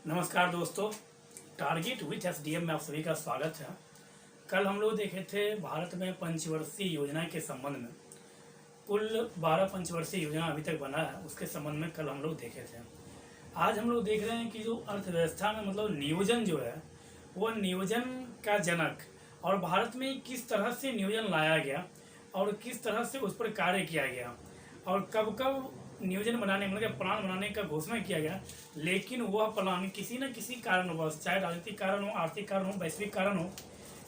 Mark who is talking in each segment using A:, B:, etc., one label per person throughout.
A: नमस्कार दोस्तों, target with SDM में आप सभी का स्वागत है। कल हम लोग देखे थे भारत में पंचवर्षीय योजना के संबंध में। कुल 12 पंचवर्षीय योजना अभी तक बना है, उसके संबंध में कल हम लोग देखे थे। आज हम लोग देख रहे हैं कि जो अर्थव्यवस्था में मतलब नियोजन जो है वो नियोजन का जनक और भारत में किस तरह से नियोजन लाया गया और किस तरह से उस पर कार्य किया गया और कब कब नियोजन बनाने मतलब प्लान बनाने का घोषणा किया गया, लेकिन वह प्लान किसी न किसी कारणवश, चाहे राजनीतिक कारण हो, आर्थिक कारण हो, वैश्विक कारण हो,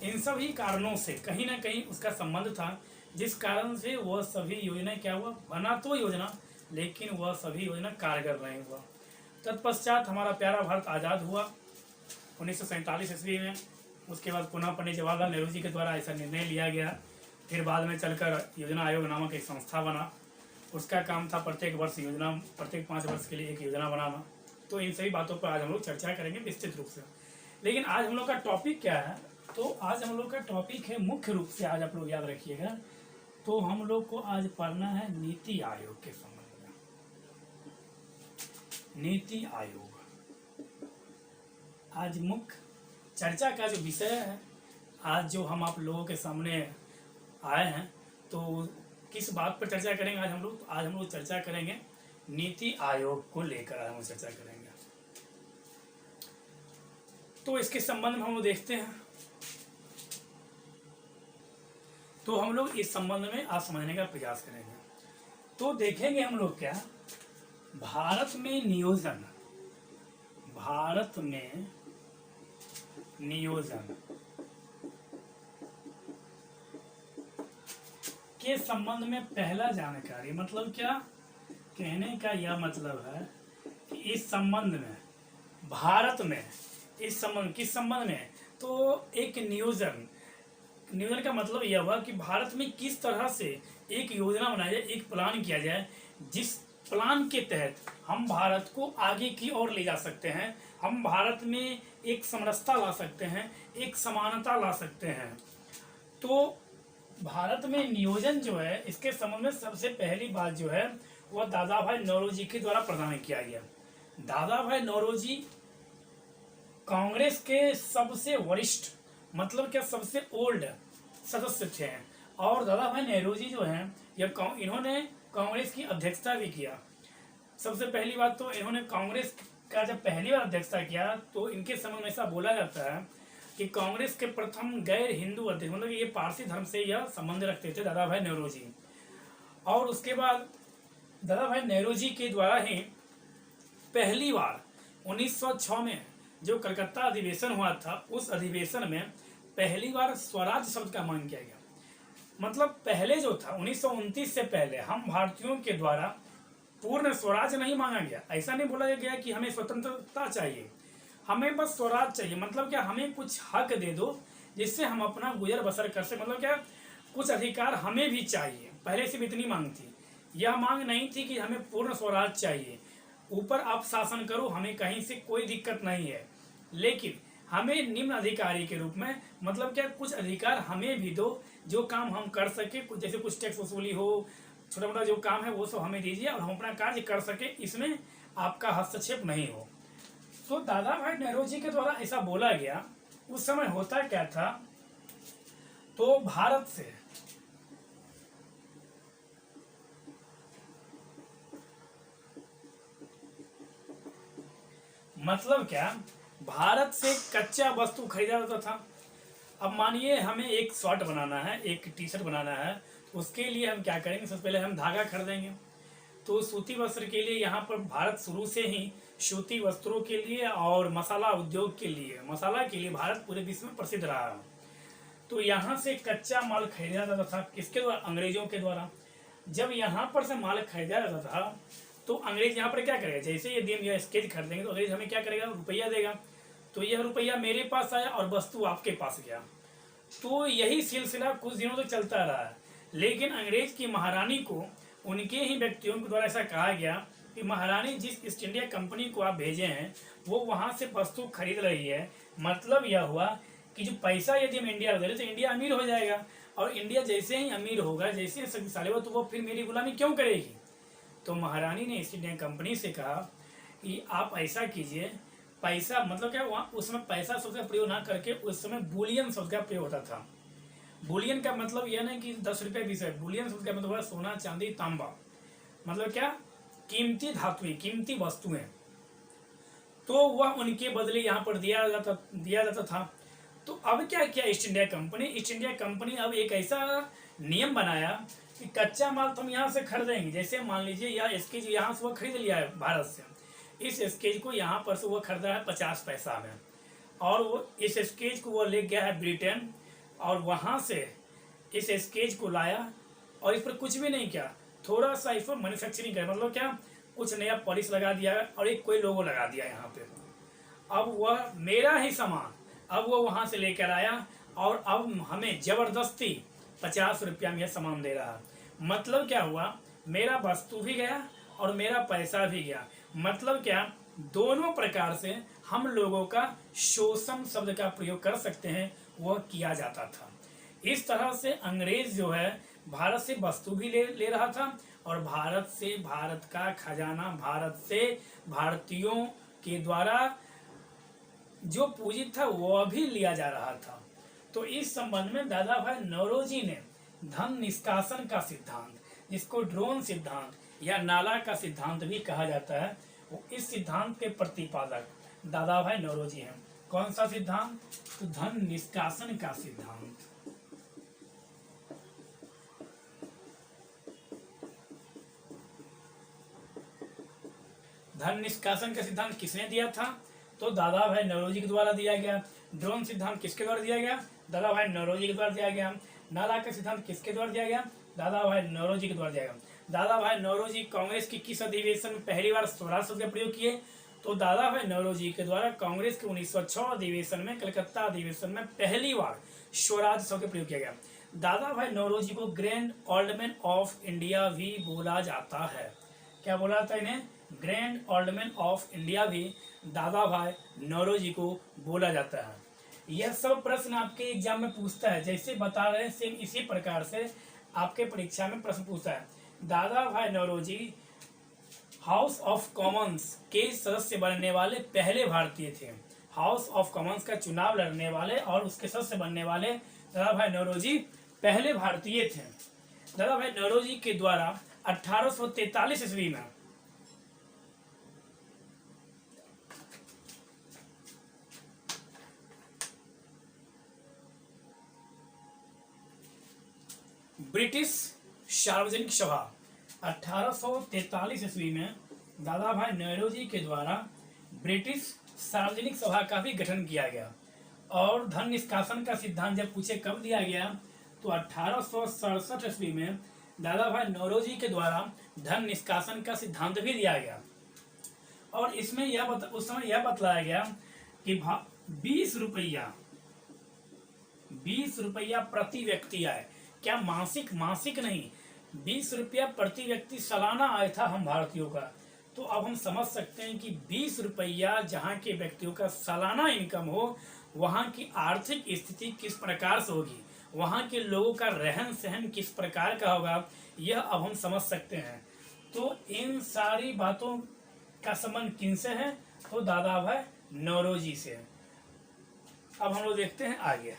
A: इन सभी कारणों से कहीं ना कहीं उसका संबंध था, जिस कारण से वह सभी योजना क्या हुआ, बना तो योजना लेकिन वह सभी योजना कारगर नहीं हुआ। तत्पश्चात हमारा प्यारा भारत आज़ाद हुआ 1947 ईस्वी में। उसके बाद पुनः पंडित जवाहरलाल नेहरू जी के द्वारा ऐसा निर्णय लिया गया। फिर बाद में चलकर योजना आयोग नामक एक संस्था बना। उसका काम था प्रत्येक वर्ष योजना, प्रत्येक 5 वर्ष के लिए एक योजना बनाना। तो इन सभी बातों पर आज हम लोग चर्चा करेंगे विस्तृत रूप से। लेकिन आज हम लोग का टॉपिक क्या है, तो आज हम लोग का टॉपिक है, मुख्य रूप से आज आप लोग याद रखिएगा, तो हम लोग को आज पढ़ना है नीति आयोग के संबंध में। नीति आयोग आज मुख्य चर्चा का जो विषय है, आज जो हम आप लोगों के सामने आए हैं, तो किस बात पर चर्चा करेंगे आज हम लोग? आज हम लोग चर्चा करेंगे नीति आयोग को लेकर, आज हम लोग चर्चा करेंगे। तो इसके संबंध में हम लोग देखते हैं, तो हम लोग इस संबंध में आज समझने का प्रयास करेंगे। तो देखेंगे हम लोग क्या, भारत में नियोजन, भारत में नियोजन के संबंध में पहला जानकारी, मतलब क्या कहने का यह मतलब है कि इस संबंध में भारत में, इस संबंध किस संबंध में, तो एक नियोजन, नियोजन का मतलब यह हुआ कि भारत में किस तरह से एक योजना बनाई जाए, एक प्लान किया जाए, जिस प्लान के तहत हम भारत को आगे की ओर ले जा सकते हैं, हम भारत में एक समरसता ला सकते हैं, एक समानता ला सकते हैं। तो भारत में नियोजन जो है, इसके संबंध में सबसे पहली बात जो है वह दादा भाई नौरोजी के द्वारा प्रदान किया गया। दादा भाई नौरोजी कांग्रेस के सबसे वरिष्ठ, मतलब क्या सबसे ओल्ड सदस्य थे, और दादा भाई नेहरू जो हैं इन्होंने कांग्रेस की अध्यक्षता भी किया। सबसे पहली बात तो इन्होंने कांग्रेस का जब पहली बार अध्यक्षता किया, तो इनके संबंध में ऐसा बोला जाता है कि कांग्रेस के प्रथम गैर हिंदू अध्यक्ष, मतलब ये पारसी धर्म से यह संबंध रखते थे दादा भाई नेहरू जी। और उसके बाद दादा भाई नेहरू जी के द्वारा ही पहली बार 1906 में जो कलकत्ता अधिवेशन हुआ था, उस अधिवेशन में पहली बार स्वराज शब्द का मांग किया गया। मतलब पहले जो था 1929 से पहले हम भारतीयों के द्वारा पूर्ण स्वराज नहीं मांगा गया। ऐसा नहीं बोला गया कि हमें स्वतंत्रता चाहिए, हमें बस स्वराज चाहिए। मतलब क्या, हमें कुछ हक दे दो जिससे हम अपना गुजर बसर कर सकें। मतलब क्या, कुछ अधिकार हमें भी चाहिए। पहले से भी इतनी मांग थी। यह मांग नहीं थी कि हमें पूर्ण स्वराज चाहिए, ऊपर आप शासन करो, हमें कहीं से कोई दिक्कत नहीं है, लेकिन हमें निम्न अधिकारी के रूप में, मतलब क्या, कुछ अधिकार हमें भी दो, जो काम हम कर सके, कुछ जैसे कुछ टैक्स वसूली हो, छोटा मोटा जो काम है वो सब हमें दीजिए और हम अपना कार्य कर सके, इसमें आपका हस्तक्षेप नहीं हो। तो दादा भाई नेहरू जी के द्वारा ऐसा बोला गया। उस समय होता क्या था, तो भारत से मतलब क्या, भारत से कच्चा वस्तु खरीदा जाता था। अब मानिए हमें एक शर्ट बनाना है, एक टी शर्ट बनाना है, तो उसके लिए हम क्या करेंगे, सबसे पहले हम धागा खरीदेंगे। तो सूती वस्त्र के लिए यहाँ पर भारत शुरू से ही सूती वस्त्रों के लिए और मसाला उद्योग के लिए, मसाला के लिए भारत पूरे विश्व में प्रसिद्ध रहा है। तो यहाँ से कच्चा माल खरीदा जाता था, किसके द्वारा? अंग्रेजों के द्वारा। जब यहाँ पर से माल खरीदा जाता था, तो अंग्रेज यहाँ पर क्या करेगा, जैसे यदि हम यह स्केच खरीदेंगे तो अंग्रेज हमें क्या करेगा, रुपया देगा। तो यह रुपया मेरे पास आया और वस्तु आपके पास गया। तो यही सिलसिला कुछ दिनों तक चलता रहा है। लेकिन अंग्रेज की महारानी को उनके ही व्यक्तियों के द्वारा ऐसा कहा गया कि महारानी, जिस ईस्ट इंडिया कंपनी को आप भेजे हैं वो वहाँ से वस्तु खरीद रही है। मतलब यह हुआ कि जो पैसा यदि हम इंडिया को दे रहे तो इंडिया अमीर हो जाएगा, और इंडिया जैसे ही अमीर होगा, जैसे ही शक्तिशाली होगा, तो वो फिर मेरी गुलामी क्यों करेगी। तो महारानी ने ईस्ट इंडिया कंपनी से कहा कि आप ऐसा कीजिए, पैसा मतलब क्या, वहाँ उस समय पैसा शब्द का प्रयोग ना करके उस समय बुलियन शब्द का प्रयोग होता था। बुलियन का मतलब यह नहीं कि 10 रुपये 20 रुपये, बुलियन शब्द का मतलब सोना चांदी तांबा, मतलब क्या, कीमती धातुएं, कीमती वस्तुएं, तो वह उनके बदले यहाँ पर दिया जाता था। तो अब क्या किया east India company, east India company अब एक ऐसा नियम बनाया कि कच्चा माल तुम यहाँ से खरीदेंगे, जैसे मान लीजिए यह स्केच यहाँ से वो खरीद लिया है भारत से, इस स्केच को यहाँ पर से वो खरीदा है 50 पैसा में, और वो इस स्केच को वो ले गया है ब्रिटेन, और वहाँ से इस स्केच को लाया और इस पर कुछ भी नहीं किया, थोड़ा सा इस पर मैन्युफैक्चरिंग कर, मतलब क्या, कुछ नया पॉलिश लगा दिया और एक कोई लोगो लगा दिया यहाँ पे। अब वह मेरा ही सामान अब वो वहाँ से लेकर आया और अब हमें जबरदस्ती 50 रुपया में यह सामान दे रहा है। मतलब क्या हुआ, मेरा वस्तु भी गया और मेरा पैसा भी गया। मतलब क्या, दोनों प्रकार से हम लोगों का शोषण शब्द का प्रयोग कर सकते हैं, वह किया जाता था। इस तरह से अंग्रेज जो है भारत से वस्तु भी ले रहा था और भारत से भारत का खजाना, भारत से भारतीयों के द्वारा जो पूंजी था वह भी लिया जा रहा था। तो इस संबंध में दादा भाई नौरोजी ने धन निष्कासन का सिद्धांत, जिसको ड्रोन सिद्धांत या नाला का सिद्धांत भी कहा जाता है, वो इस सिद्धांत के प्रतिपादक दादा भाई नौरोजी हैं। कौन सा सिद्धांत? तो धन निष्कासन का सिद्धांत। धन निष्कासन का सिद्धांत किसने दिया था? तो दादा भाई नौरोजी के द्वारा दिया गया। ड्रोन सिद्धांत किसके द्वारा दिया गया? दादा भाई नौरोजी के द्वारा दिया गया। नाला का सिद्धांत किसके द्वारा दिया गया? दादा भाई नौरोजी के द्वारा दिया गया। दादा भाई नौरोजी कांग्रेस की किस अधिवेशन में पहली बार स्वराज शब्द का प्रयोग किए? तो दादा भाई नौरोजी के द्वारा कांग्रेस के 1906 अधिवेशन में, कलकत्ता अधिवेशन में पहली बार स्वराज शब्द का प्रयोग किया गया। दादा भाई नौरोजी को grand old man of India भी बोला जाता है। क्या बोला जाता है इन्हें? Grand old man of India भी दादा भाई नौरोजी को बोला जाता है। यह सब प्रश्न आपके एग्जाम में पूछता है, जैसे बता रहे हैं सेम इसी प्रकार से आपके परीक्षा में प्रश्न पूछता है। दादा भाई नौरोजी हाउस ऑफ कॉमन्स के सदस्य बनने वाले पहले भारतीय थे। हाउस ऑफ कॉमन्स का चुनाव लड़ने वाले और उसके सदस्य बनने वाले दादा भाई नौरोजी पहले भारतीय थे। दादा भाई नौरोजी के द्वारा 1843 ईस्वी में ब्रिटिश सार्वजनिक सभा 1843 ईस्वी में दादा भाई नौरोजी के द्वारा ब्रिटिश सार्वजनिक सभा का भी गठन किया गया। और धन निष्कासन का सिद्धांत जब पूछे कब दिया गया, तो 1867 ईस्वी में दादा भाई नौरोजी के द्वारा धन निष्कासन का सिद्धांत भी दिया गया। और इसमें उस समय यह बतलाया गया कि 20 रुपया प्रति व्यक्ति आए। क्या मासिक नहीं, 20 रुपया प्रति व्यक्ति सालाना आय था हम भारतीयों का। तो अब हम समझ सकते हैं कि 20 रुपया जहाँ के व्यक्तियों का सालाना इनकम हो, वहाँ की आर्थिक स्थिति किस प्रकार से होगी, वहाँ के लोगों का रहन सहन किस प्रकार का होगा, यह अब हम समझ सकते हैं। तो इन सारी बातों का संबंध किनसे है? तो दादा भाई नौरोजी से। अब हम लोग देखते हैं आगे।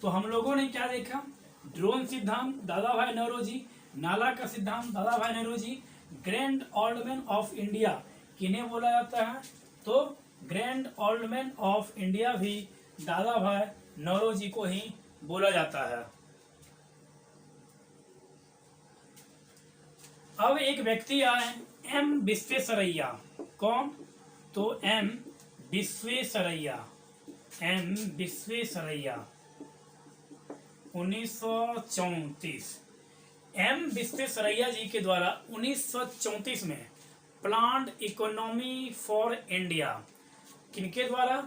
A: तो हम लोगों ने क्या देखा? ड्रोन सिद्धांत दादा भाई नौरोजी, नाला का सिद्धांत Dadabhai Naoroji, grand old man of India किन्हें बोला जाता है? तो grand old man of India भी दादा भाई नौरोजी को ही बोला जाता है। अब एक व्यक्ति आए, एम विश्वेश्वरैया। कौन? तो एम विश्वेश्वरैया 1934। एम विश्वेश्वरैया जी के द्वारा 1934 में प्लान्ड इकोनॉमी फॉर इंडिया, किनके द्वारा?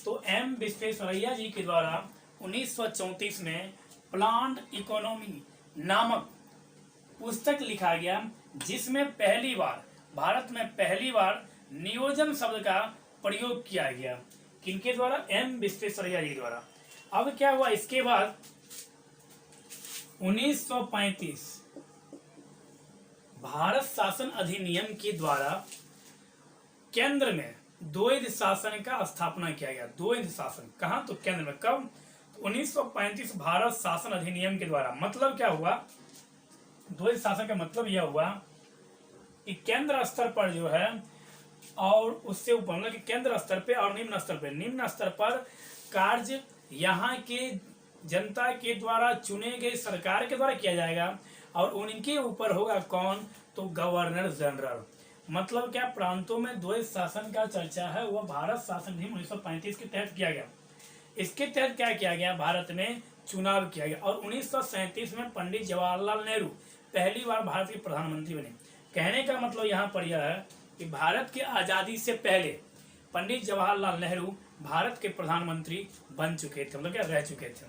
A: तो एम विश्वेश्वरैया जी के द्वारा 1934 में प्लान्ड इकोनॉमी नामक पुस्तक लिखा गया, जिसमें पहली बार भारत में पहली बार नियोजन शब्द का प्रयोग किया गया। किनके द्वारा? एम विश्वेश्वरैया जी द्वारा। अब क्या हुआ इसके बाद? 1935 भारत शासन अधिनियम के द्वारा केंद्र में द्वैध शासन का स्थापना किया गया। द्वैध शासन कहाँ? तो केंद्र में। कब? 1935 भारत शासन अधिनियम के द्वारा। मतलब क्या हुआ? द्वैध शासन का मतलब यह हुआ कि केंद्र स्तर पर जो है और उससे ऊपर, मतलब कि केंद्र स्तर पे और निम्न स्तर पर कार्य यहाँ के जनता के द्वारा चुने गए सरकार के द्वारा किया जाएगा और उनके ऊपर होगा कौन? तो गवर्नर जनरल। मतलब क्या? प्रांतों में द्वैध शासन का चर्चा है वह भारत शासन अधिनियम 1935 के तहत किया गया। इसके तहत क्या किया गया? भारत में चुनाव किया गया और 1937 में पंडित जवाहरलाल नेहरू पहली बार भारत के प्रधानमंत्री बने। कहने का मतलब यहाँ पर यह है कि भारत की आज़ादी से पहले पंडित जवाहरलाल नेहरू भारत के प्रधानमंत्री बन चुके थे, मतलब क्या रह चुके थे।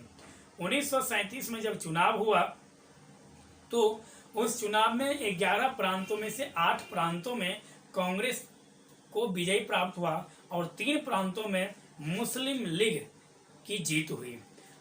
A: 1937 में जब चुनाव हुआ तो उस चुनाव में 11 प्रांतों में से 8 प्रांतों में कांग्रेस को विजय प्राप्त हुआ और 3 प्रांतों में मुस्लिम लीग की जीत हुई।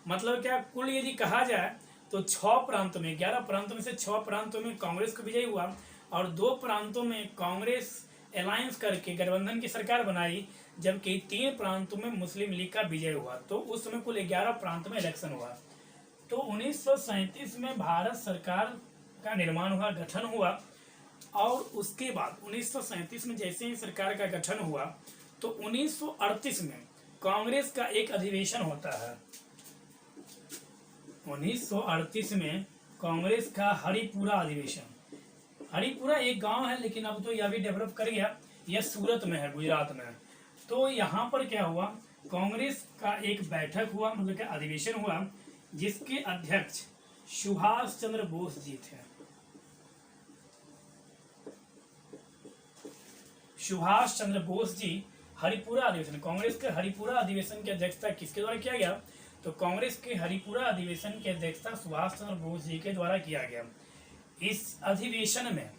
A: मतलब क्या? कुल यदि कहा जाए तो 6 प्रांतों में, 11 प्रांतों में से 6 प्रांतों में कांग्रेस को विजय हुआ और 2 प्रांतों में कांग्रेस अलायंस करके गठबंधन की सरकार बनाई, जबकि 3 प्रांतों में मुस्लिम लीग का विजय हुआ। तो उस समय कुल 11 प्रांत में इलेक्शन हुआ। तो 1937 में भारत सरकार का निर्माण हुआ, गठन हुआ और उसके बाद 1937 में जैसे ही सरकार का गठन हुआ तो 1938 में कांग्रेस का एक अधिवेशन होता है। 1938 में कांग्रेस का हरिपुरा अधिवेशन। हरिपुरा एक गांव है लेकिन अब तो यह भी डेवलप कर गया, यह सूरत में है, गुजरात में। तो यहाँ पर क्या हुआ? कांग्रेस का एक बैठक हुआ, मतलब क्या अधिवेशन हुआ, जिसके अध्यक्ष सुभाष चंद्र बोस जी थे। सुभाष चंद्र बोस जी हरिपुरा अधिवेशन, कांग्रेस के हरिपुरा अधिवेशन की अध्यक्षता किसके द्वारा किया गया? तो कांग्रेस के हरिपुरा अधिवेशन की अध्यक्षता सुभाष चंद्र बोस जी के द्वारा किया गया। इस अधिवेशन में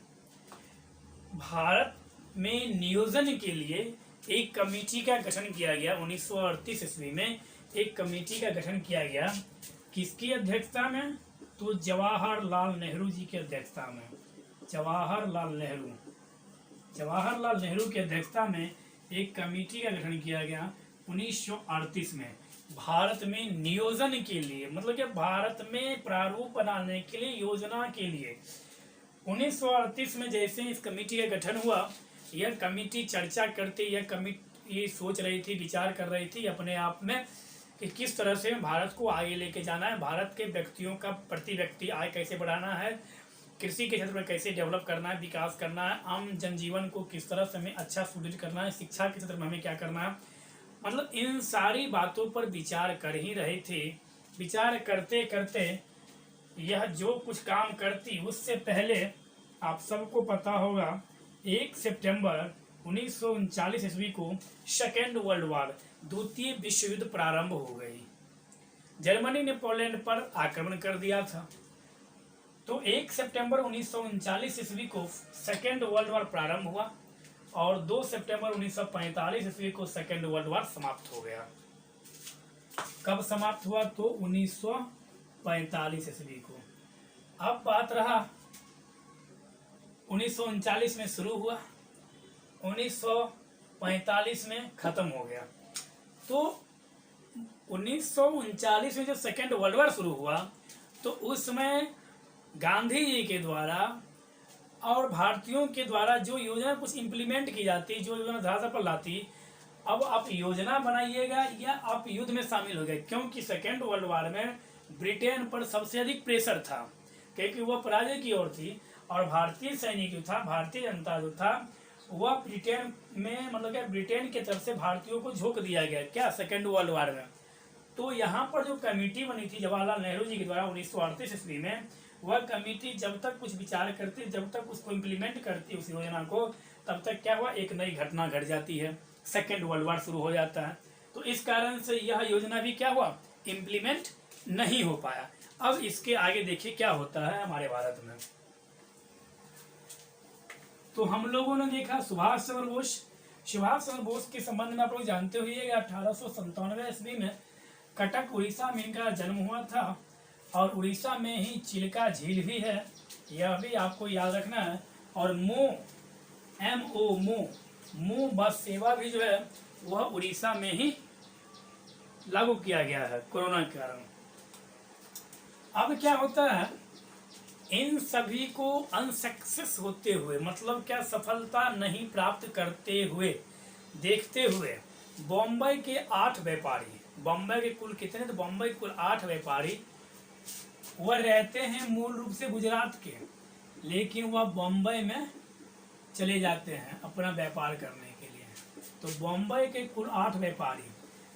A: भारत में नियोजन के लिए एक कमेटी का गठन किया गया। 1938 ईस्वी में एक कमेटी का गठन किया गया। किसकी अध्यक्षता में? तो जवाहरलाल नेहरू जी की अध्यक्षता में। जवाहरलाल नेहरू की अध्यक्षता में एक कमेटी का गठन किया गया 1938 में भारत में नियोजन के लिए, मतलब कि भारत में प्रारूप बनाने के लिए, योजना के लिए। 1938 में जैसे इस कमेटी का गठन हुआ, यह कमेटी चर्चा करती, यह कमेटी सोच रही थी, विचार कर रही थी अपने आप में कि किस तरह से भारत को आगे लेके जाना है, भारत के व्यक्तियों का प्रति व्यक्ति आय कैसे बढ़ाना है, कृषि के क्षेत्र में कैसे डेवलप करना है, विकास करना है, आम जनजीवन को किस तरह से हमें अच्छा सुदृढ़ करना है, शिक्षा के क्षेत्र में हमें क्या करना है। मतलब इन सारी बातों पर विचार कर ही रहे थे। विचार करते करते यह जो कुछ काम करती, उससे पहले आप सबको पता होगा 1 सितंबर 1939 ईस्वी को सेकेंड वर्ल्ड वॉर, द्वितीय विश्व युद्ध प्रारंभ हो गई। जर्मनी ने पोलैंड पर आक्रमण कर दिया था। तो 1 सितंबर 1939 ईस्वी को सेकेंड वर्ल्ड वॉर प्रारंभ हुआ और 2 सितंबर 1945 ईस्वी को सेकेंड वर्ल्ड वॉर समाप्त हो गया। कब समाप्त हुआ? तो 1945 ईस्वी को। अब बात रहा 1939 में शुरू हुआ, 1945 में खत्म हो गया। तो 1939 में जब सेकेंड वर्ल्ड वॉर शुरू हुआ तो उस समय गांधी जी के द्वारा और भारतीयों के द्वारा जो योजना कुछ इम्प्लीमेंट की जाती, जो योजना धरातल पर लाती, अब आप योजना बनाइएगा या आप युद्ध में शामिल हो गए। क्योंकि सेकेंड वर्ल्ड वॉर में ब्रिटेन पर सबसे अधिक प्रेशर था, क्योंकि वह पराजय की ओर थी और भारतीय सैनिक जो था, भारतीय जनता जो था, वह ब्रिटेन में, मतलब क्या ब्रिटेन की तरफ से भारतीयों को झोंक दिया गया क्या सेकेंड वर्ल्ड वॉर में। तो यहाँ पर जो कमेटी बनी थी जवाहरलाल नेहरू जी के द्वारा 1938 ईस्वी में, वह कमेटी जब तक कुछ विचार करती, जब तक उसको इम्प्लीमेंट करती उस योजना को, तब तक क्या हुआ, एक नई घटना घट जाती है, सेकेंड वर्ल्ड वॉर शुरू हो जाता है। तो इस कारण से यह योजना भी क्या हुआ, इम्प्लीमेंट नहीं हो पाया। अब इसके आगे देखिए क्या होता है हमारे भारत में। तो हम लोगों ने देखा सुभाष चंद्र बोस के संबंध में आप लोग जानते हुए 1897 ईस्वी में कटक उड़ीसा में इनका जन्म हुआ था और उड़ीसा में ही चिल्का झील भी है, यह भी आपको याद रखना है। और मो मुंह बस सेवा भी जो है वह उड़ीसा में ही लागू किया गया है कोरोना के कारण। अब क्या होता है, इन सभी को अनसक्सेस होते हुए, मतलब क्या सफलता नहीं प्राप्त करते हुए देखते हुए, बॉम्बे के 8 व्यापारी, बॉम्बे के कुल कितने, तो बॉम्बे के कुल 8 व्यापारी, वह रहते हैं मूल रूप से गुजरात के, लेकिन वह बॉम्बे में चले जाते हैं अपना व्यापार करने के लिए। तो बॉम्बे के कुल 8 व्यापारी,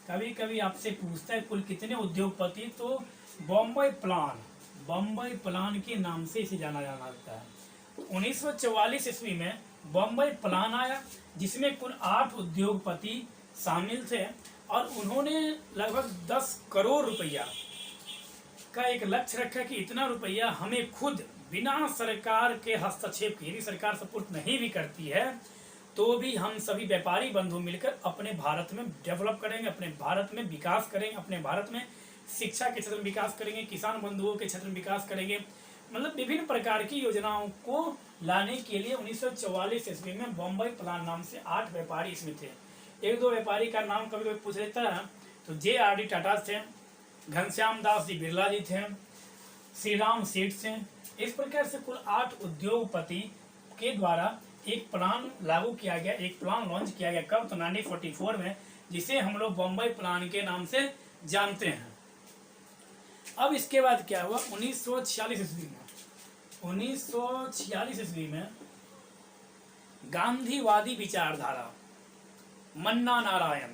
A: कभी कभी आपसे पूछता है कुल कितने उद्योगपति, तो बॉम्बे प्लान के नाम से इसे जाना जाता है। तो 1944 ईस्वी में बॉम्बे प्लान आया, जिसमें कुल 8 उद्योगपति शामिल थे और उन्होंने लगभग 10 करोड़ रुपया का एक लक्ष्य रखा कि इतना रुपया हमें खुद बिना सरकार के हस्तक्षेप के, यदि सरकार सपोर्ट नहीं भी करती है तो भी हम सभी व्यापारी बंधु मिलकर अपने भारत में डेवलप करेंगे, अपने भारत में विकास करेंगे, अपने भारत में शिक्षा के क्षेत्र में विकास करेंगे, किसान बंधुओं के क्षेत्र में विकास करेंगे। मतलब विभिन्न प्रकार की योजनाओं को लाने के लिए 1944 ईस्वी में बॉम्बे प्लान नाम से 8 व्यापारी इसमें थे। एक दो व्यापारी का नाम कभी कभी पूछ लेता है, तो JRD टाटा थे, घनश्याम दास जी बिरला जी थे, श्री राम सेठ थे। इस प्रकार से कुल 8 उद्योगपति के द्वारा एक प्लान लागू किया गया, एक प्लान लॉन्च किया गया। कब, तो 1944 में, जिसे हम लोग बॉम्बे प्लान के नाम से जानते हैं। अब इसके बाद क्या हुआ, 1946 ईस्वी में गांधीवादी विचारधारा, मन्ना नारायण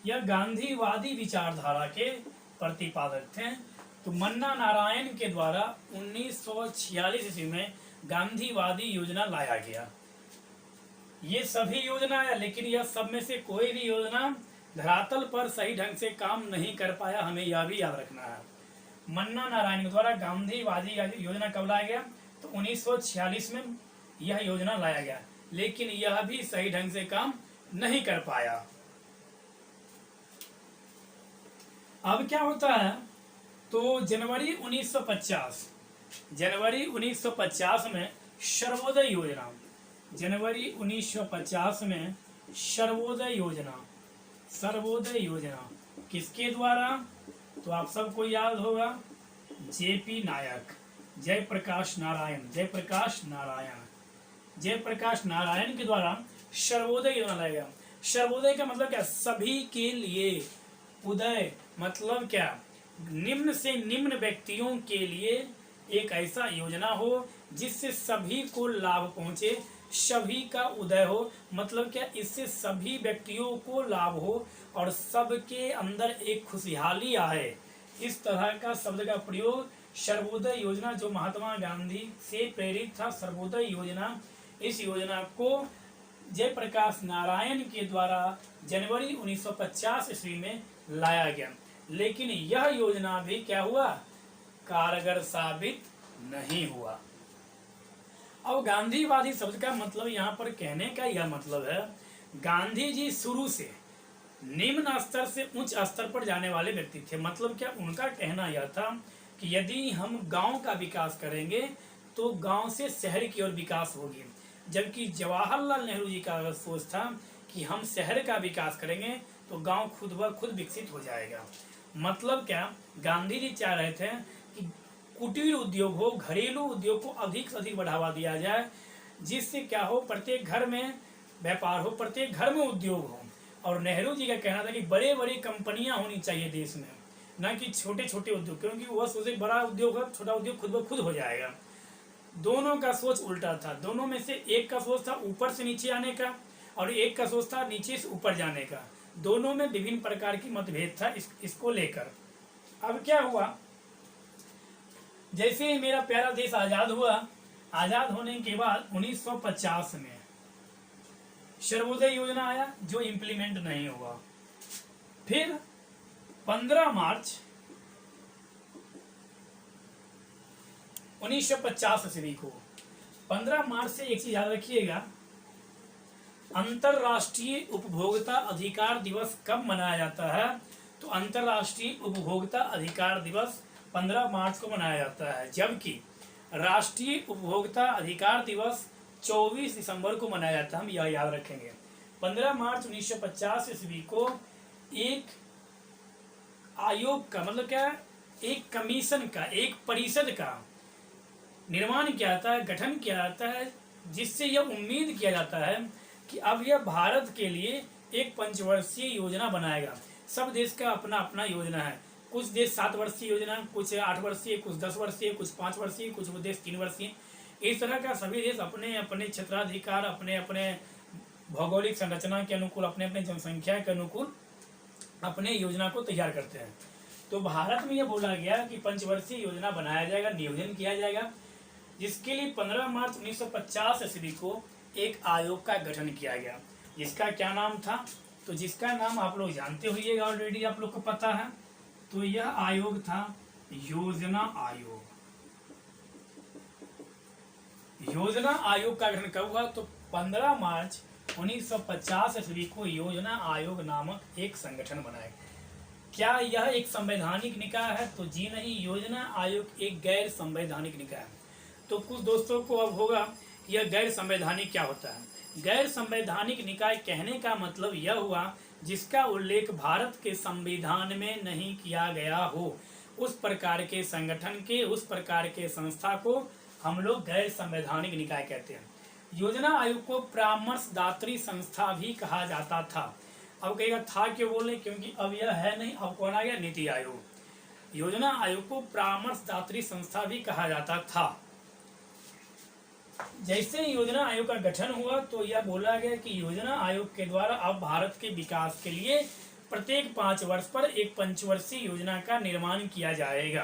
A: यह गांधीवादी विचारधारा के प्रतिपादक थे। तो मन्ना नारायण के द्वारा 1946 ईस्वी में गांधीवादी योजना लाया गया। ये सभी योजना है, लेकिन यह सब में से कोई भी योजना धरातल पर सही ढंग से काम नहीं कर पाया, हमें यह भी याद रखना है। मन्ना नारायण के द्वारा गांधीवादी योजना कब लाया गया, तो 1946 में यह योजना लाया गया, लेकिन यह भी सही ढंग से काम नहीं कर पाया। अब क्या होता है, तो जनवरी 1950 में सर्वोदय योजना, जनवरी 1950 में सर्वोदय योजना किसके द्वारा, तो आप सबको याद होगा, JP नायक, जयप्रकाश नारायण के द्वारा सर्वोदय योजना लाया गया। सर्वोदय का मतलब क्या, सभी के लिए, उदय मतलब क्या, निम्न से निम्न व्यक्तियों के लिए एक ऐसा योजना हो जिससे सभी को लाभ पहुंचे, सभी का उदय हो, मतलब क्या, इससे सभी व्यक्तियों को लाभ हो और सबके अंदर एक खुशहाली आए। इस तरह का शब्द का प्रयोग सर्वोदय योजना, जो महात्मा गांधी से प्रेरित था, सर्वोदय योजना, इस योजना को जयप्रकाश नारायण के द्वारा जनवरी 1950 ईस्वी में लाया गया। लेकिन यह योजना भी क्या हुआ, कारगर साबित नहीं हुआ। अब गांधीवादी शब्द का मतलब यहाँ पर कहने का यह मतलब है, गांधी जी शुरू से निम्न स्तर से उच्च स्तर पर जाने वाले व्यक्ति थे। मतलब क्या, उनका कहना यह था कि यदि हम गांव का विकास करेंगे तो गांव से शहर की ओर विकास होगी, जबकि जवाहरलाल नेहरू जी का सोच था कि हम शहर का विकास करेंगे तो गांव खुद ब खुद विकसित हो जाएगा। मतलब क्या, गांधी जी चाह रहे थे कि कुटीर उद्योग हो, घरेलू उद्योग को अधिक से अधिक बढ़ावा दिया जाए, जिससे क्या हो, प्रत्येक घर में व्यापार हो, प्रत्येक घर में उद्योग हो। और नेहरू जी का कहना था कि बड़े बड़ी कंपनियां होनी चाहिए देश में, न कि छोटे छोटे उद्योग, क्योंकि वह सोचे बड़ा उद्योग है, छोटा उद्योग खुद ब खुद हो जाएगा। दोनों का सोच उल्टा था। दोनों में से एक का सोच था ऊपर से नीचे आने का, और एक का सोच था नीचे से ऊपर जाने का। दोनों में विभिन्न प्रकार की मतभेद था इसको लेकर। अब क्या हुआ, जैसे ही मेरा प्यारा देश आजाद हुआ, आजाद होने के बाद 1950 में सर्वोदय योजना आया, जो इम्प्लीमेंट नहीं हुआ। फिर 15 मार्च 1950 ईस्वी को, 15 मार्च से एक चीज याद रखिएगा, अंतरराष्ट्रीय उपभोक्ता अधिकार दिवस कब मनाया जाता है, तो अंतरराष्ट्रीय उपभोक्ता अधिकार दिवस 15 मार्च को मनाया जाता है। जबकि राष्ट्रीय उपभोक्ता अधिकार दिवस 24 दिसंबर को मनाया जाता है, हम यह याद रखेंगे। 15 मार्च 1950 ईस्वी को एक आयोग का मतलब क्या, एक कमीशन का, एक परिषद का निर्माण किया जाता है, गठन किया जाता है, जिससे यह उम्मीद किया जाता है कि अब यह भारत के लिए एक पंचवर्षीय योजना बनाएगा। सब देश का अपना अपना योजना है, कुछ देश 7 वर्षीय योजना, कुछ 8 वर्षीय, कुछ 10 वर्षीय, कुछ 5 वर्षीय, कुछ देश 3 वर्षीय। इस तरह का सभी देश अपने अपने क्षेत्राधिकार, अपने अपने भौगोलिक संरचना के अनुकूल, अपने अपने जनसंख्या के अनुकूल अपने योजना को तैयार करते हैं। तो भारत में यह बोला गया कि पंचवर्षीय योजना बनाया जाएगा, नियोजन किया जाएगा, जिसके लिए 15 मार्च 1950 ईस्वी को एक आयोग का गठन किया गया, जिसका क्या नाम था, तो जिसका नाम आप लोग जानते होइएगा, ऑलरेडी आप लोग को पता है। तो यह आयोग था योजना आयोग। योजना आयोग का गठन कब हुआ, तो 15 मार्च 1950 ईस्वी को योजना आयोग नामक एक संगठन बनाया। क्या यह एक संवैधानिक निकाय है, तो जी नहीं, योजना आयोग एक गैर संवैधानिक निकाय है। तो कुछ दोस्तों को अब होगा यह गैर संवैधानिक क्या होता है। गैर संवैधानिक निकाय कहने का मतलब यह हुआ जिसका उल्लेख भारत के संविधान में नहीं किया गया हो, उस प्रकार के संगठन के, उस प्रकार के संस्था को हम लोग गैर संवैधानिक निकाय कहते हैं। योजना आयोग को परामर्शदात्री संस्था भी कहा जाता था। अब कहेगा था क्यों बोले, क्योंकि अब यह है नहीं, अब कौन आ गया, नीति आयोग। योजना आयोग को परामर्शदात्री संस्था भी कहा जाता था। जैसे योजना आयोग का गठन हुआ तो यह बोला गया कि योजना आयोग के द्वारा अब भारत के विकास के लिए प्रत्येक 5 वर्ष पर एक पंचवर्षीय योजना का निर्माण किया जाएगा।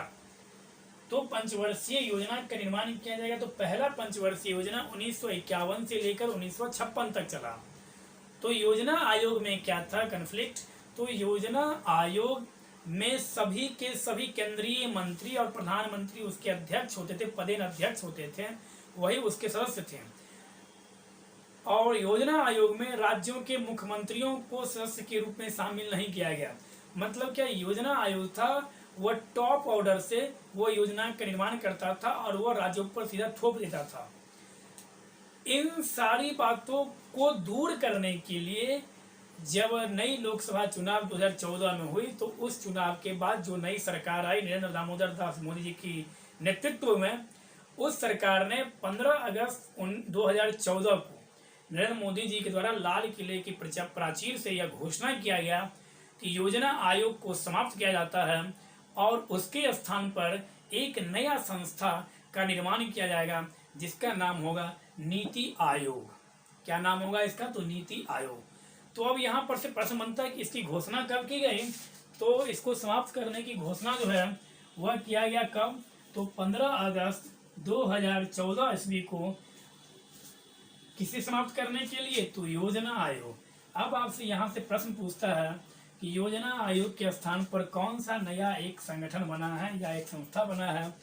A: तो पंचवर्षीय योजना का निर्माण किया जाएगा। तो पहला पंचवर्षीय योजना 1951 से लेकर 1956 तक चला। तो योजना आयोग में क्या था कन्फ्लिक्ट, तो योजना आयोग में सभी के सभी केंद्रीय मंत्री और प्रधानमंत्री उसके अध्यक्ष होते थे, पदेन अध्यक्ष होते थे, वही उसके सदस्य थे। और योजना आयोग में राज्यों के मुख्यमंत्रियों को सदस्य के रूप में शामिल नहीं किया गया। मतलब क्या, योजना आयोग था वह टॉप ऑर्डर से वो योजना का निर्माण करता था और वह राज्यों पर सीधा थोप देता था। इन सारी बातों को दूर करने के लिए जब नई लोकसभा चुनाव 2014 में हुई तो उस चुनाव के बाद जो नई सरकार आई नरेंद्र दामोदर दास मोदी जी की नेतृत्व में, उस सरकार ने 15 अगस्त 2014 को नरेंद्र मोदी जी के द्वारा लाल किले की प्राचीर से यह घोषणा किया गया कि योजना आयोग को समाप्त किया जाता है और उसके स्थान पर एक नया संस्था का निर्माण किया जाएगा जिसका नाम होगा नीति आयोग। क्या नाम होगा इसका, तो नीति आयोग। तो अब यहाँ पर से प्रश्न बनता है कि इसकी घोषणा कब की गई, तो इसको समाप्त करने की घोषणा जो है वह किया गया कब, तो 15 अगस्त 2014 ईस्वी को। किसे समाप्त करने के लिए, तो योजना आयोग। अब आपसे यहाँ से प्रश्न पूछता है कि योजना आयोग के स्थान पर कौन सा नया एक संगठन बना है या एक संस्था बना है,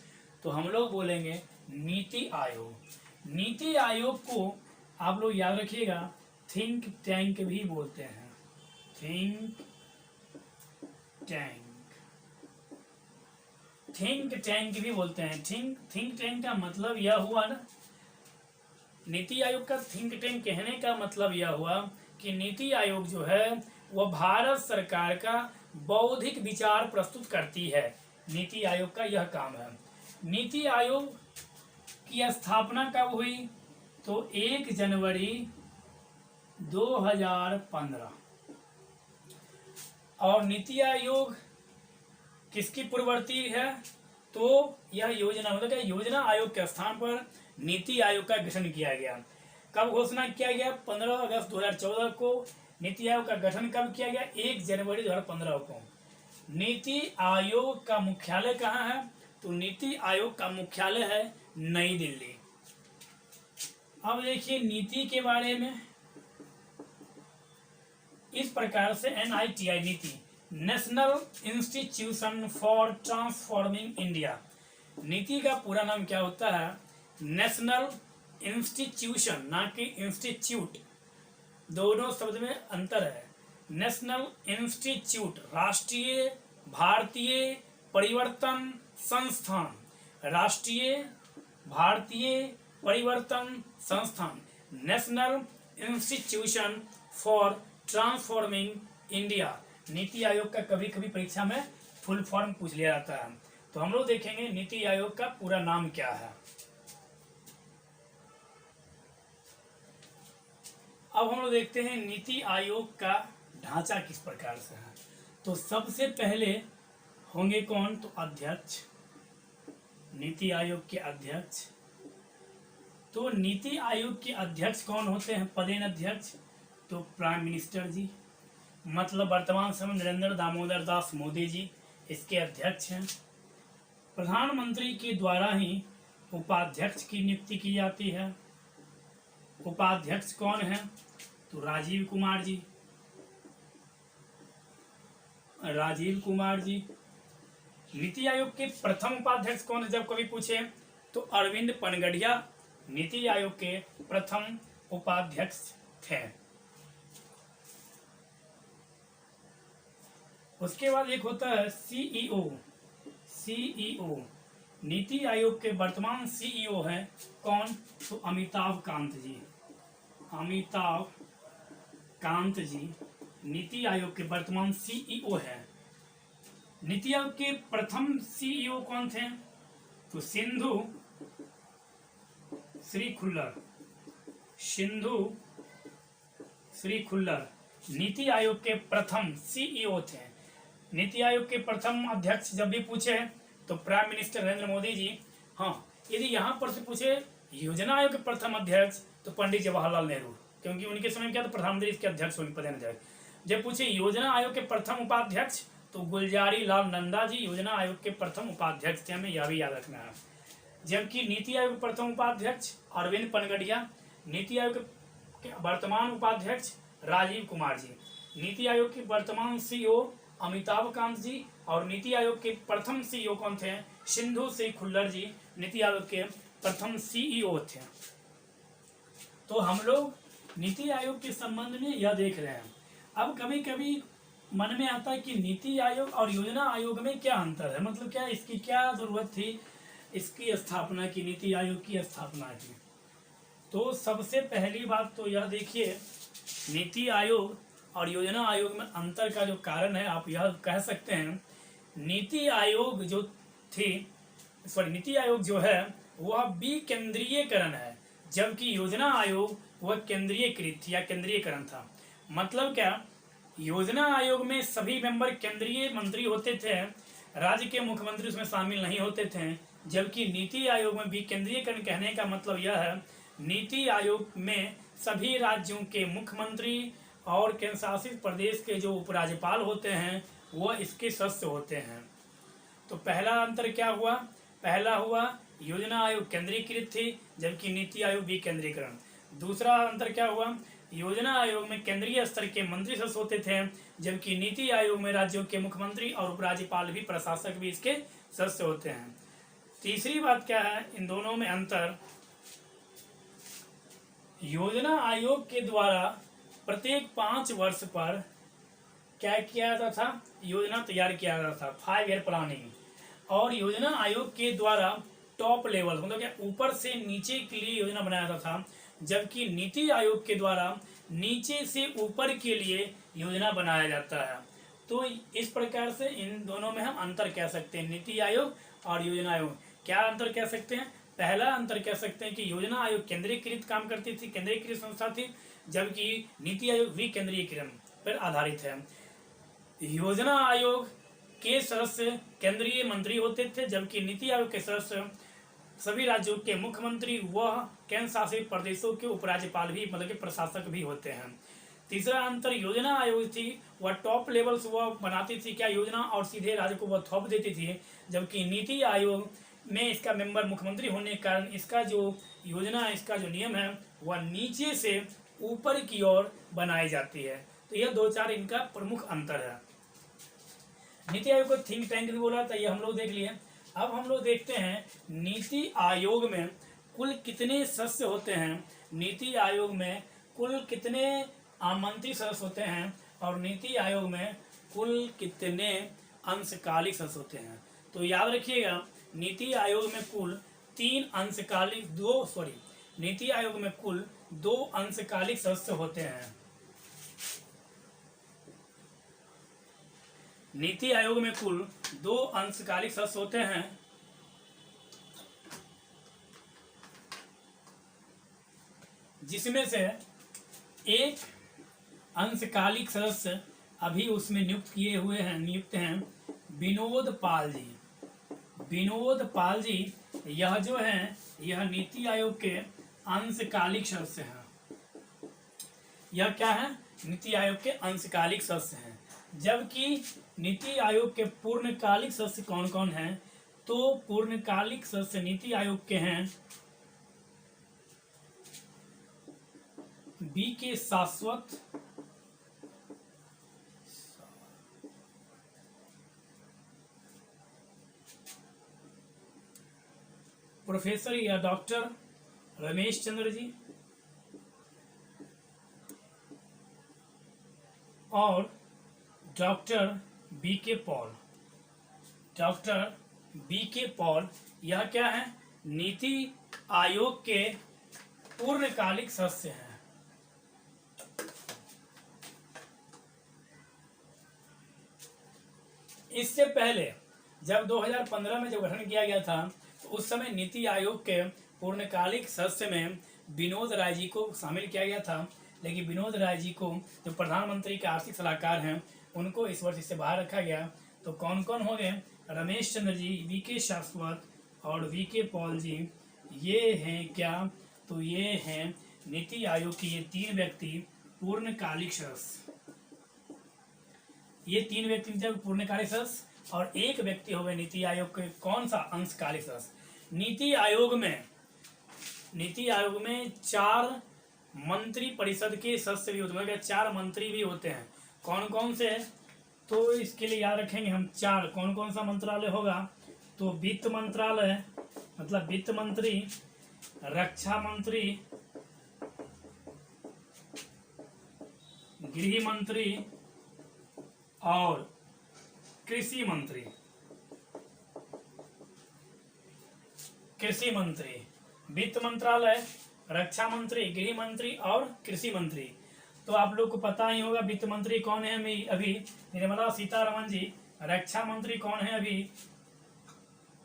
A: तो हम लोग बोलेंगे नीति आयोग। नीति आयोग को आप लोग याद रखिएगा थिंक टैंक भी बोलते हैं, थिंक टैंक, थिंक टैंक भी बोलते हैं। थिंक टैंक का मतलब यह हुआ ना, नीति आयोग का थिंक टैंक कहने का मतलब यह हुआ कि नीति आयोग जो है वह भारत सरकार का बौद्धिक विचार प्रस्तुत करती है। नीति आयोग का यह काम है। नीति आयोग की स्थापना कब हुई, तो 1 जनवरी 2015। और नीति आयोग किसकी पूर्ववर्ती है, तो यह योजना मतलब योजना आयोग के स्थान पर नीति आयोग का गठन किया गया। कब घोषणा किया गया, 15 अगस्त 2014 को। नीति आयोग का गठन कब किया गया, 1 जनवरी 2015 को। नीति आयोग का मुख्यालय कहाँ है, तो नीति आयोग का मुख्यालय है नई दिल्ली। अब देखिए नीति के बारे में इस प्रकार से NITI नीति, national institution for transforming India. नीति का पूरा नाम क्या होता है, नेशनल इंस्टीट्यूशन, ना कि इंस्टीट्यूट, दोनों शब्द में अंतर है। नेशनल इंस्टीट्यूट राष्ट्रीय भारतीय परिवर्तन संस्थान, राष्ट्रीय भारतीय परिवर्तन संस्थान, national institution for transforming India. NITI Aayog का कभी कभी परीक्षा में फुल फॉर्म पूछ लिया जाता है, तो हम लोग देखेंगे नीति आयोग का पूरा नाम क्या है। अब हम लोग देखते हैं नीति आयोग का ढांचा किस प्रकार से है। तो सबसे पहले होंगे कौन, तो अध्यक्ष, नीति आयोग के अध्यक्ष। तो नीति आयोग के अध्यक्ष कौन होते हैं, पदेन अध्यक्ष, तो प्राइम मिनिस्टर जी, मतलब वर्तमान समय नरेंद्र दामोदर दास मोदी जी इसके अध्यक्ष हैं। प्रधानमंत्री के द्वारा ही उपाध्यक्ष की नियुक्ति की जाती है। उपाध्यक्ष कौन है, तो राजीव कुमार जी, राजीव कुमार जी। नीति आयोग के प्रथम उपाध्यक्ष कौन है जब कभी पूछे, तो अरविंद पनगड़िया नीति आयोग के प्रथम उपाध्यक्ष थे। उसके बाद एक होता है सीईओ। सीईओ नीति आयोग के वर्तमान सीईओ हैं कौन, तो अमिताभ कांत जी। अमिताभ कांत जी नीति आयोग के वर्तमान सीईओ है। नीति आयोग के प्रथम सीईओ कौन थे, तो सिंधु श्री खुल्लर। सिंधु श्री खुल्लर नीति आयोग के प्रथम सीईओ थे। नीति आयोग के प्रथम अध्यक्ष जब भी पूछे तो प्राइम मिनिस्टर नरेंद्र मोदी जी। हाँ, यदि यहाँ पर से पूछे योजना आयोग के प्रथम अध्यक्ष तो पंडित जवाहरलाल नेहरू, क्योंकि उनके समय क्या था, प्रधानमंत्री इसके अध्यक्ष होंगे, प्रधान अध्यक्ष। जब पूछे योजना आयोग के प्रथम उपाध्यक्ष तो गुलजारी लाल नंदा जी योजना आयोग के प्रथम उपाध्यक्ष थे, हमें यह भी याद रखना है। जबकि नीति आयोग के प्रथम उपाध्यक्ष अरविंद पनगड़िया, नीति आयोग के वर्तमान उपाध्यक्ष राजीव कुमार जी, नीति आयोग के वर्तमान सीईओ अमिताभ कांत जी, और नीति आयोग के प्रथम सीईओ कौन थे, सिंधु श्री खुल्लर जी नीति आयोग के प्रथम सीईओ थे। तो हम लोग नीति आयोग के संबंध में यह देख रहे हैं। अब कभी कभी मन में आता है कि नीति आयोग और योजना आयोग में क्या अंतर है, मतलब क्या इसकी क्या जरूरत थी इसकी स्थापना की, नीति आयोग की स्थापना की। तो सबसे पहली बात तो यह देखिए, नीति आयोग और योजना आयोग में अंतर का जो कारण है आप यह कह सकते हैं, नीति आयोग जो नीति आयोग जो है वह विकेंद्रीयकरण है, जबकि योजना आयोग वह केंद्रीयकृत थी या केंद्रीयकरण था। मतलब क्या, योजना आयोग में सभी मेंबर केंद्रीय मंत्री होते थे, राज्य के मुख्यमंत्री उसमें शामिल नहीं होते थे। जबकि नीति आयोग में विकेंद्रीयकरण कहने का मतलब यह है, नीति आयोग में सभी राज्यों के मुख्यमंत्री और केंद्र शासित प्रदेश के जो उपराज्यपाल होते हैं वह इसके सदस्य होते हैं। तो पहला अंतर क्या हुआ, पहला हुआ योजना आयोग केंद्रीकृत थी जबकि नीति आयोग विकेंद्रीकरण। दूसरा अंतर क्या हुआ, योजना आयोग में केंद्रीय स्तर के मंत्री सदस्य होते थे जबकि नीति आयोग में राज्यों के मुख्यमंत्री और उपराज्यपाल भी, प्रशासक भी इसके सदस्य होते हैं। तीसरी बात क्या है इन दोनों में अंतर, योजना आयोग के द्वारा प्रत्येक 5 वर्ष पर क्या किया जाता था, योजना तैयार किया जाता था, 5 ईयर प्लानिंग। और योजना आयोग के द्वारा टॉप लेवल मतलब क्या ऊपर से नीचे के लिए योजना बनाया जाता था, जबकि नीति आयोग के द्वारा नीचे से ऊपर के लिए योजना बनाया जाता है। तो इस प्रकार से इन दोनों में हम अंतर कह सकते हैं, नीति आयोग और योजना आयोग। क्या अंतर कह सकते हैं, पहला अंतर कह सकते हैं कि योजना आयोग केंद्रीकृत काम करती थी, केंद्रीकृत संस्था थी, जबकि नीति आयोग विकेंद्रीकरण पर आधारित है। योजना आयोग के सदस्य केंद्रीय मंत्री होते थे जबकि नीति आयोग के सदस्य सभी राज्यों के मुख्यमंत्री व केंद्र शासित प्रदेशों के उपराज्यपाल भी मतलब के प्रशासक भी होते हैं। तीसरा अंतर, योजना आयोग थी वह टॉप लेवल से वह बनाती थी क्या योजना और सीधे राज्य को वह थोप देती थी, जबकि नीति आयोग में इसका मेंबर मुख्यमंत्री होने के कारण इसका जो योजना इसका जो नियम है वह नीचे से ऊपर की ओर बनाई जाती है। तो यह 2-4 इनका प्रमुख अंतर है। नीति आयोग को थिंक टैंक भी बोला था, ये हम लोग देख लिए। अब हम लोग देखते हैं नीति आयोग में कुल कितने सदस्य होते हैं, नीति आयोग में कुल कितने आमंत्रित सदस्य होते हैं और नीति आयोग में कुल कितने अंशकालिक सदस्य होते हैं। तो याद रखिएगा नीति आयोग में कुल नीति आयोग में कुल 2 अंशकालिक सदस्य होते हैं। नीति आयोग में कुल 2 अंशकालिक सदस्य होते हैं, जिसमें से एक अंशकालिक सदस्य अभी उसमें नियुक्त हैं विनोद पाल जी। विनोद पाल जी यह जो हैं यह नीति आयोग के अंशकालिक सदस्य हैं। यह क्या है? नीति आयोग के अंशकालिक सदस्य हैं। जबकि नीति आयोग के पूर्णकालिक सदस्य कौन कौन हैं? तो पूर्णकालिक सदस्य नीति आयोग के हैं बी.के. शाश्वत, प्रोफेसर या डॉक्टर रमेश चंद्र जी और doctor BK. Paul. Doctor BK. Paul यह क्या है? नीति आयोग के पूर्णकालिक सदस्य हैं। इससे पहले जब 2015 में जब गठन किया गया था तो उस समय नीति आयोग के पूर्णकालिक सदस्य में विनोद राय जी को शामिल किया गया था, लेकिन विनोद राय जी को जो प्रधानमंत्री के आर्थिक सलाहकार हैं उनको इस वर्ष इससे बाहर रखा गया। तो कौन कौन हो गए? रमेश चंद्र जी, वी.के. शाश्वत और वी.के. पॉल जी। ये हैं क्या? तो ये हैं नीति आयोग के ये 3 व्यक्ति पूर्णकालिक सदस्य। ये 3 व्यक्ति जब पूर्णकालिक सदस्य और एक व्यक्ति हो गए नीति आयोग के कौन सा? अंशकालिक सदस्य। नीति आयोग में 4 मंत्री परिषद के सदस्य भी होते हैं, 4 मंत्री भी होते हैं। कौन कौन से? तो इसके लिए याद रखेंगे हम 4। कौन कौन सा मंत्रालय होगा? तो वित्त मंत्रालय मतलब वित्त मंत्री, रक्षा मंत्री, गृह मंत्री और कृषि मंत्री। कृषि मंत्री, वित्त मंत्रालय, रक्षा मंत्री, गृह मंत्री और कृषि मंत्री। तो आप लोग को पता ही होगा वित्त मंत्री कौन है अभी? निर्मला सीतारमण जी। रक्षा मंत्री कौन है अभी?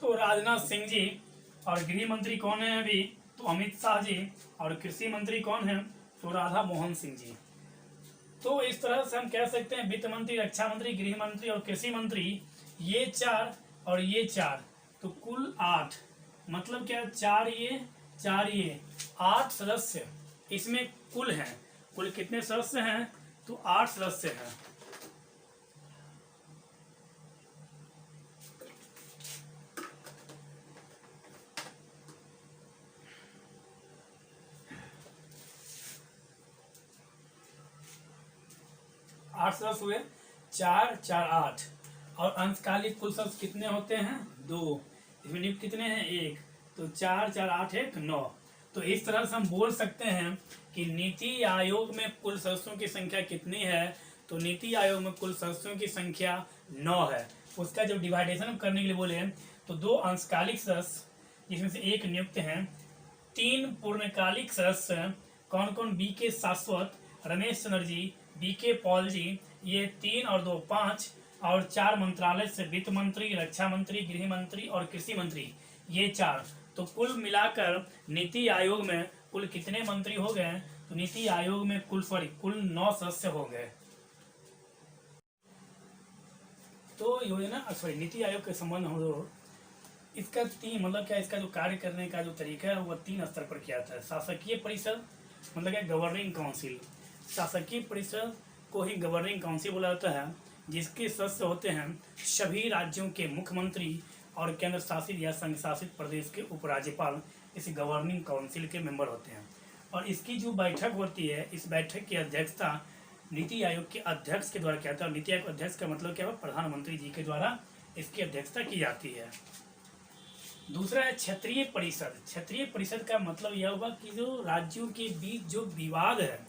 A: तो राजनाथ सिंह जी। और गृह मंत्री कौन है अभी? तो अमित शाह जी। और कृषि मंत्री कौन है? तो राधा मोहन सिंह जी। तो इस तरह से हम कह सकते हैं वित्त मंत्री, रक्षा मंत्री, गृह मंत्री और कृषि मंत्री, ये 4 और ये 4, तो कुल 8। मतलब क्या? 4 ये 8 सदस्य इसमें कुल हैं। कुल कितने सदस्य हैं? तो 8 सदस्य हैं। आठ सदस्य हुए, 4 4 8। और अंशकालिक कुल सदस्य कितने होते हैं? 2। इसमें नियुक्त कितने हैं? 1। तो 4 4 8 1 9। तो इस तरह से हम बोल सकते हैं कि नीति आयोग में कुल सदस्यों की संख्या कितनी है? तो नीति आयोग में कुल सदस्यों की संख्या 9 है। उसका जब डिवाइडेशन करने के लिए बोले तो 2 अंशकालिक सदस्य जिसमें से एक नियुक्त हैं, 3 पूर्णकालिक सदस्य कौन कौन? बी.के. शाश्वत, रमेश चंद्र जी, बी.के. पॉल जी, ये 3 और 2 5। और 4 मंत्रालय से वित्त मंत्री, रक्षा मंत्री, गृह मंत्री और कृषि मंत्री, ये 4। तो कुल मिलाकर नीति आयोग में कुल कितने मंत्री हो गए? तो नीति आयोग में कुल 9 सदस्य हो गए। तो योजना नीति आयोग के संबंध हम लोग इसका 3 मतलब क्या? इसका जो कार्य करने का जो तरीका है वह 3 स्तर पर किया जाता है। शासकीय परिषद मतलब क्या? Governing council. शासकीय परिषद को ही गवर्निंग काउंसिल बोला जाता है, जिसके सदस्य होते हैं सभी राज्यों के मुख्यमंत्री और केंद्र शासित या संघ शासित प्रदेश के उपराज्यपाल इस गवर्निंग काउंसिल के मेंबर होते हैं। और इसकी जो बैठक होती है, इस बैठक की अध्यक्षता नीति आयोग के अध्यक्ष के द्वारा किया जाता है। नीति आयोग अध्यक्ष का मतलब क्या है? प्रधानमंत्री जी के द्वारा इसकी अध्यक्षता की जाती है। दूसरा है क्षेत्रीय परिषद। क्षेत्रीय परिषद का मतलब यह होगा कि जो राज्यों के बीच जो विवाद है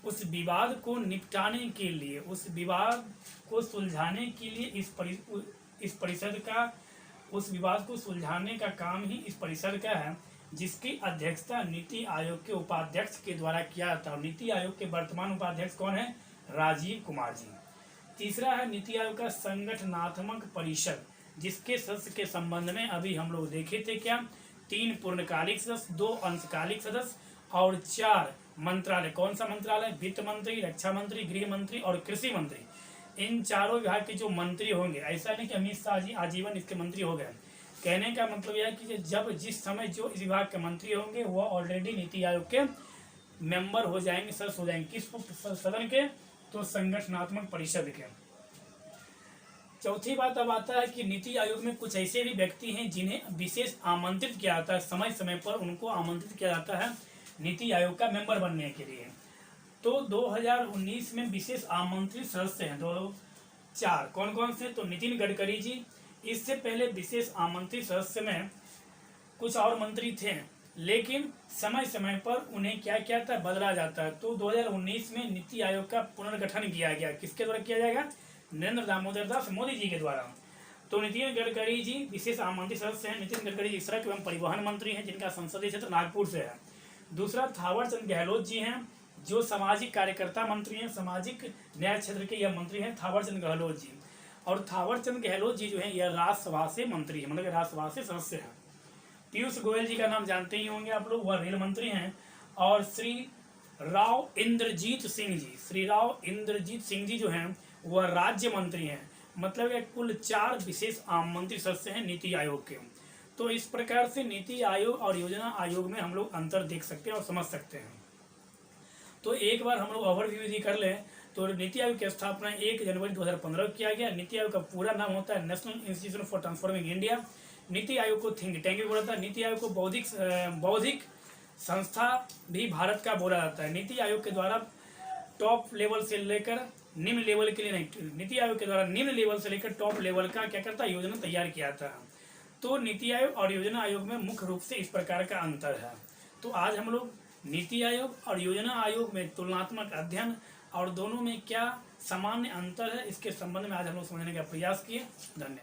A: उस विवाद को निपटाने के लिए, उस विवाद को सुलझाने के लिए इस परिषद का उस विवाद को सुलझाने का काम ही इस परिषद का है, जिसकी अध्यक्षता नीति आयोग के उपाध्यक्ष के द्वारा किया जाता है। नीति आयोग के वर्तमान उपाध्यक्ष कौन है? राजीव कुमार जी। तीसरा है नीति आयोग का संगठनात्मक परिषद, जिसके सदस्य के संबंध में अभी हम लोग देखे थे क्या, 3 पूर्णकालिक सदस्य, 2 अंशकालिक सदस्य और 4 मंत्रालय। कौन सा मंत्रालय? वित्त मंत्री, रक्षा मंत्री, गृह मंत्री और कृषि मंत्री। इन चारों विभाग के जो मंत्री होंगे, ऐसा नहीं कि अमित शाह जी आजीवन इसके मंत्री हो गए। कहने का मतलब यह है कि जब जिस समय जो इस विभाग के मंत्री होंगे वह ऑलरेडी नीति आयोग के मेंबर हो जाएंगे, सदस्य हो जाएंगे। किस सदन के? तो संगठनात्मक परिषद के। चौथी बात अब आता है कि नीति आयोग में कुछ ऐसे भी व्यक्ति हैं जिन्हें विशेष आमंत्रित किया जाता है, समय समय पर उनको आमंत्रित किया जाता है नीति आयोग का मेंबर बनने के लिए। तो 2019 में विशेष आमंत्रित सदस्य हैं 4। कौन कौन से? तो नितिन गडकरी जी। इससे पहले विशेष आमंत्रित सदस्य में कुछ और मंत्री थे, लेकिन समय समय पर उन्हें क्या किया था? बदला जाता है। तो 2019 में नीति आयोग का पुनर्गठन किया गया। किसके द्वारा किया जाएगा? नरेंद्र दामोदर दास मोदी जी के द्वारा। तो नितिन गडकरी जी विशेष आमंत्रित सदस्य हैं। नितिन गडकरी जी सड़क एवं परिवहन मंत्री हैं, जिनका संसदीय क्षेत्र नागपुर से है। दूसरा थावर चंद गहलोत जी हैं, जो सामाजिक कार्यकर्ता मंत्री हैं, सामाजिक न्याय क्षेत्र के यह मंत्री हैं थावर चंद गहलोत जी। और थावर चंद गहलोत जी जो है यह राज्यसभा से मंत्री है, मतलब राज्यसभा से सदस्य हैं। पीयूष गोयल जी का नाम जानते ही होंगे आप लोग, वह रेल मंत्री हैं। और श्री राव इंद्रजीत सिंह जी, श्री राव इंद्रजीत सिंह जी जो हैं वह राज्य मंत्री हैं। मतलब ये कुल 4 विशेष आमंत्रित सदस्य हैं नीति आयोग के। तो इस प्रकार से नीति आयोग और योजना आयोग में हम लोग अंतर देख सकते हैं और समझ सकते हैं। तो एक बार हम लोग ओवरव्यू यदि कर लें तो नीति आयोग की स्थापना 1 जनवरी 2015 को किया गया। नीति आयोग का पूरा नाम होता है national institution for transforming India. NITI Aayog को थिंक टैंक भी बोला जाता है। नीति आयोग को बौद्धिक संस्था भी भारत का बोला जाता है। नीति आयोग के द्वारा टॉप लेवल से लेकर निम्न लेवल के लिए नहीं, नीति आयोग के द्वारा निम्न लेवल से लेकर टॉप लेवल का क्या करता है? योजना तैयार किया था। तो नीति आयोग और योजना आयोग में मुख्य रूप से इस प्रकार का अंतर है। तो आज हम लोग नीति आयोग और योजना आयोग में तुलनात्मक अध्ययन और दोनों में क्या सामान्य अंतर है, इसके संबंध में आज हम लोग समझने का प्रयास किए। धन्यवाद।